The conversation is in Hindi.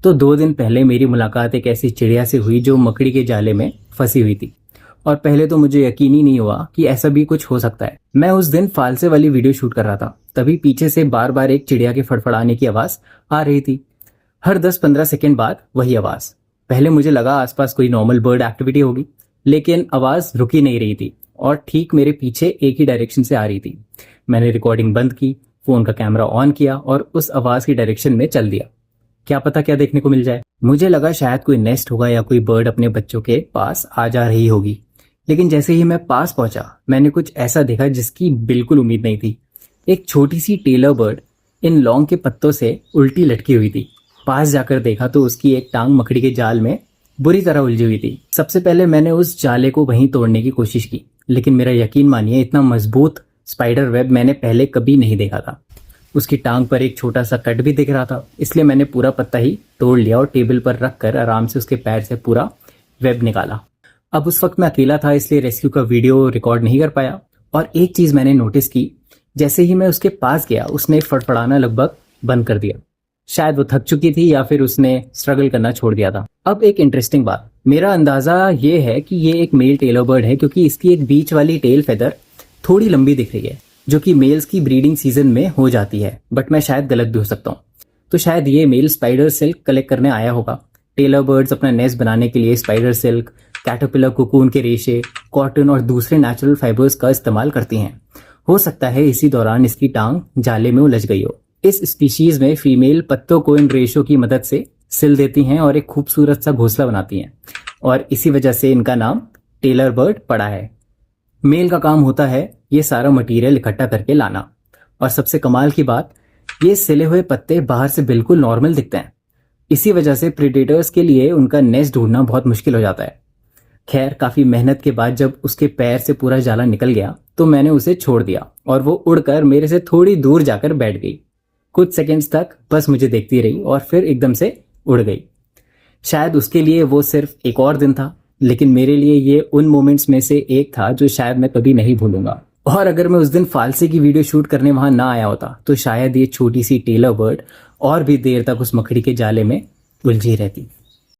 तो 2 दिन पहले मेरी मुलाकात एक ऐसी चिड़िया से हुई जो मकड़ी के जाले में फंसी हुई थी। और पहले तो मुझे यकीन ही नहीं हुआ कि ऐसा भी कुछ हो सकता है। मैं उस दिन फालसे वाली वीडियो शूट कर रहा था, तभी पीछे से बार बार एक चिड़िया के फड़फड़ाने की आवाज आ रही थी। हर 10-15 सेकेंड बाद वही आवाज। पहले मुझे लगा आसपास कोई नॉर्मल बर्ड एक्टिविटी होगी, लेकिन आवाज रुक ही नहीं रही थी और ठीक मेरे पीछे एक ही डायरेक्शन से आ रही थी। मैंने रिकॉर्डिंग बंद की, फोन का कैमरा ऑन किया और उस आवाज की डायरेक्शन में चल दिया। क्या पता क्या देखने को मिल जाए। मुझे लगा शायद कोई नेस्ट होगा या कोई बर्ड अपने बच्चों के पास आ जा रही होगी, लेकिन जैसे ही मैं पास पहुंचा मैंने कुछ ऐसा देखा जिसकी बिल्कुल उम्मीद नहीं थी। एक छोटी सी टेलर बर्ड इन लौंग के पत्तों से उल्टी लटकी हुई थी। पास जाकर देखा तो उसकी एक टांग मकड़ी के जाल में बुरी तरह उलझी हुई थी। सबसे पहले मैंने उस जाले को वहीं तोड़ने की कोशिश की, लेकिन मेरा यकीन मानिए इतना मजबूत स्पाइडर वेब मैंने पहले कभी नहीं देखा था। उसकी टांग पर एक छोटा सा कट भी दिख रहा था, इसलिए मैंने पूरा पत्ता ही तोड़ लिया और टेबल पर रखकर आराम से उसके पैर से पूरा वेब निकाला। अब उस वक्त मैं अकेला था, इसलिए रेस्क्यू का वीडियो रिकॉर्ड नहीं कर पाया। और एक चीज मैंने नोटिस की, जैसे ही मैं उसके पास गया उसने फड़फड़ाना लगभग बंद कर दिया। शायद वो थक चुकी थी या फिर उसने स्ट्रगल करना छोड़ दिया था। अब एक इंटरेस्टिंग बात, मेरा अंदाजा ये है कि ये एक मेल टेलर बर्ड है, क्योंकि इसकी एक बीच वाली टेल फेदर थोड़ी लंबी दिख रही है, जो कि मेल्स की ब्रीडिंग सीजन में हो जाती है। बट मैं शायद गलत भी हो सकता हूँ। तो शायद ये मेल स्पाइडर सिल्क कलेक्ट करने आया होगा। टेलर बर्ड्स अपना नेस्ट बनाने के लिए स्पाइडर सिल्क, कैटरपिलर कोकून के रेशे, कॉटन और दूसरे नेचुरल फाइबर्स का इस्तेमाल करती हैं। हो सकता है इसी दौरान इसकी टांग जाले में उलझ गई हो। इस स्पीशीज में फीमेल पत्तों को इन रेशों की मदद से सिल देती हैं और एक खूबसूरत सा घोंसला बनाती हैं, और इसी वजह से इनका नाम टेलर बर्ड पड़ा है। मेल का काम होता है ये सारा मटेरियल इकट्ठा करके लाना। और सबसे कमाल की बात, ये सिले हुए पत्ते बाहर से बिल्कुल नॉर्मल दिखते हैं। इसी वजह से प्रेडेटर्स के लिए उनका नेस्ट ढूंढना बहुत मुश्किल हो जाता है। खैर, काफी मेहनत के बाद जब उसके पैर से पूरा जाला निकल गया तो मैंने उसे छोड़ दिया और वो उड़कर मेरे से थोड़ी दूर जाकर बैठ गई। कुछ सेकंड्स तक बस मुझे देखती रही और फिर एकदम से उड़ गई। शायद उसके लिए वो सिर्फ एक और दिन था, लेकिन मेरे लिए ये उन मोमेंट्स में से एक था जो शायद मैं कभी नहीं भूलूंगा। और अगर मैं उस दिन फालसे की वीडियो शूट करने वहां ना आया होता तो शायद ये छोटी सी टेलर बर्ड और भी देर तक उस मकड़ी के जाले में उलझी रहती।